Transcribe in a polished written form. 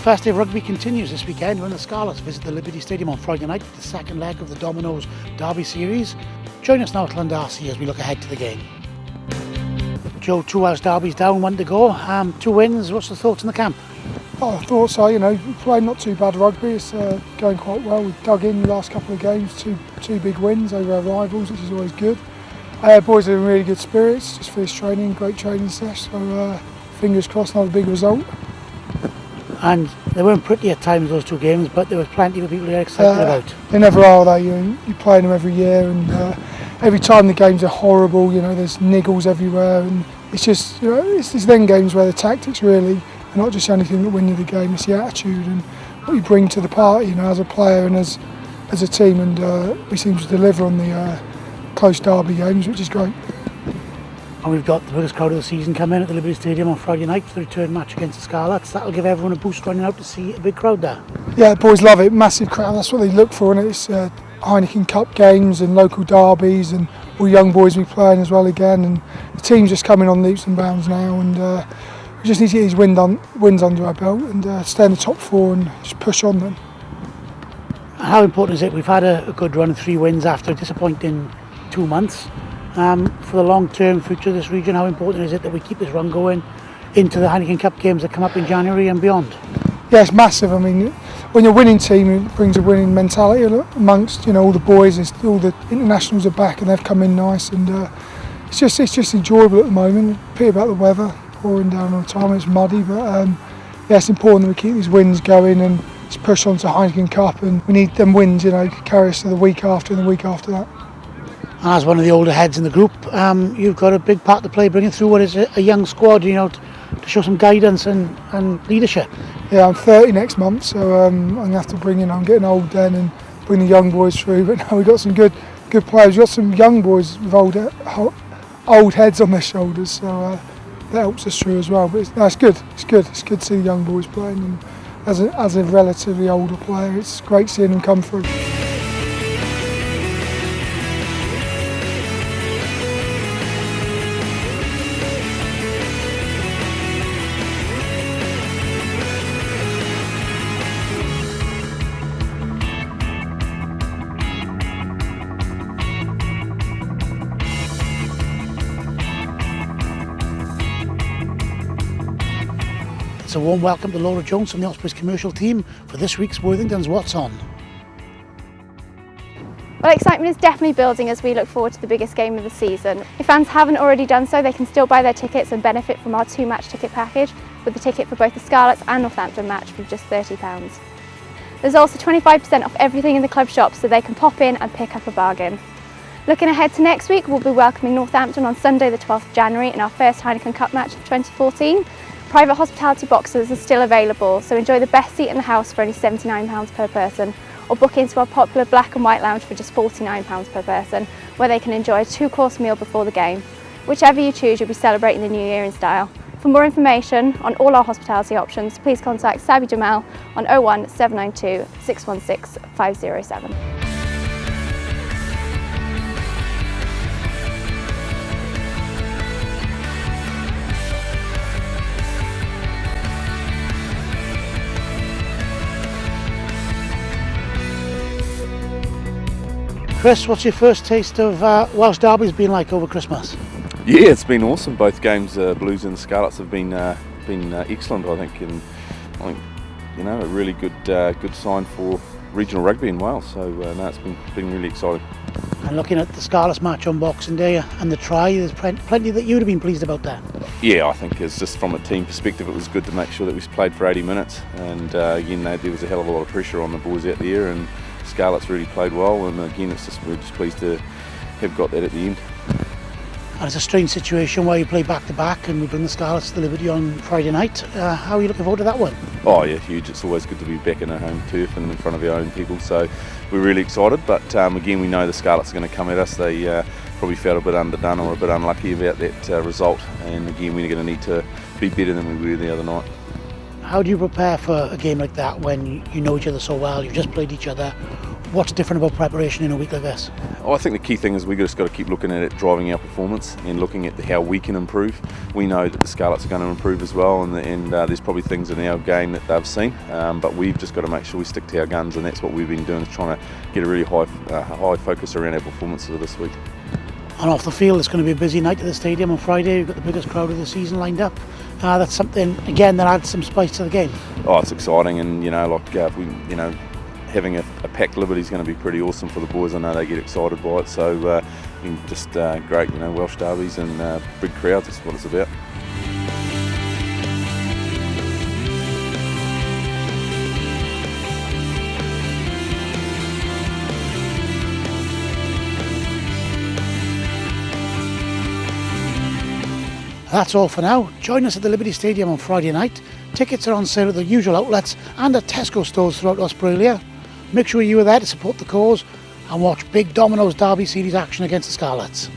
festive rugby continues this weekend when the Scarlets visit the Liberty Stadium on Friday night for the second leg of the Domino's Derby series. Join us now at Llandarcy as we look ahead to the game. Joe, 2 Welsh derbies down, 1 to go. 2 wins. What's the thoughts in the camp? Oh, I thought so. We played not too bad rugby. It's going quite well. We've dug in the last couple of games, two big wins over our rivals, which is always good. Boys are in really good spirits. Just finished training, great training session. So fingers crossed, another big result. And they weren't pretty at times, those 2 games, but there was plenty of people you're excited about. They never are, though. You're playing them every year, and every time the games are horrible. There's niggles everywhere, and it's just it's them games where the tactics really are not just the only thing that win you the game. It's the attitude and what you bring to the party, as a player and as a team. And we seem to deliver on the close derby games, which is great. And we've got the biggest crowd of the season coming at the Liberty Stadium on Friday night for the return match against the Scarlets. That'll give everyone a boost running out to see a big crowd there. Yeah, the boys love it. Massive crowd. That's what they look for. And it's Heineken Cup games and local derbies, and all young boys will be playing as well again. And the team's just coming on leaps and bounds now. And we just need to get these wins under our belt and stay in the top 4 and just push on them. How important is it? We've had a good run of 3 wins after a disappointing 2 months. For the long-term future of this region, how important is it that we keep this run going into the Heineken Cup games that come up in January and beyond? Yeah, it's massive. When you're a winning team, it brings a winning mentality amongst all the boys. All the internationals are back and they've come in nice, and it's just enjoyable at the moment. Pity about the weather, pouring down all the time. It's muddy, but it's important that we keep these wins going and just push on to Heineken Cup. And we need them wins, carry us to the week after and the week after that. And as one of the older heads in the group, you've got a big part to play, bringing through what is a young squad, to show some guidance and leadership. Yeah, I'm 30 next month, so I'm going to have to I'm getting old then, and bring the young boys through. But now we've got some good players. We've got some young boys with old heads on their shoulders, so that helps us through as well. But it's good. It's good to see the young boys playing. And as a relatively older player, it's great seeing them come through. A warm welcome to Laura Jones from the Ospreys commercial team for this week's Worthington's What's On. Well, excitement is definitely building as we look forward to the biggest game of the season. If fans haven't already done so, they can still buy their tickets and benefit from our 2-match ticket package, with a ticket for both the Scarlets and Northampton match for just £30. There's also 25% off everything in the club shop, so they can pop in and pick up a bargain. Looking ahead to next week, we'll be welcoming Northampton on Sunday the 12th of January in our first Heineken Cup match of 2014. Private hospitality boxes are still available, so enjoy the best seat in the house for only £79 per person, or book into our popular black and white lounge for just £49 per person, where they can enjoy a 2-course meal before the game. Whichever you choose, you'll be celebrating the new year in style. For more information on all our hospitality options, please contact Sabi Jamal on 01 792 616 507. Chris, what's your first taste of Welsh derbies been like over Christmas? Yeah, it's been awesome. Both games, Blues and the Scarlets, have been excellent, I think, and I think a really good sign for regional rugby in Wales. So no, it's been really exciting. And looking at the Scarlets match on Boxing Day and the try, there's plenty that you'd have been pleased about that. Yeah, I think it's just from a team perspective, it was good to make sure that we played for 80 minutes, and again, there was a hell of a lot of pressure on the boys out there, and Scarlets really played well, and again, we're just pleased to have got that at the end. And it's a strange situation where you play back-to-back and we bring the Scarlets to the Liberty on Friday night. How are you looking forward to that one? Oh yeah, huge. It's always good to be back in our home turf and in front of our own people, so we're really excited. But again, we know the Scarlets are going to come at us. They probably felt a bit underdone or a bit unlucky about that result, and again, we're going to need to be better than we were the other night. How do you prepare for a game like that when you know each other so well, you've just played each other? What's different about preparation in a week like this? Oh, I think the key thing is we've just got to keep looking at it, driving our performance and looking at how we can improve. We know that the Scarlets are going to improve as well, and there's probably things in our game that they've seen, but we've just got to make sure we stick to our guns, and that's what we've been doing, is trying to get a really high focus around our performances of this week. And off the field, it's going to be a busy night at the stadium on Friday. We've got the biggest crowd of the season lined up. That's something, again, that adds some spice to the game. Oh, it's exciting, and having a packed Liberty is going to be pretty awesome for the boys. I know they get excited by it, so just great, Welsh derbies and big crowds, that's what it's about. That's all for now. Join us at the Liberty Stadium on Friday night. Tickets are on sale at the usual outlets and at Tesco stores throughout Australia. Make sure you are there to support the cause and watch big Domino's Derby Series action against the Scarlets.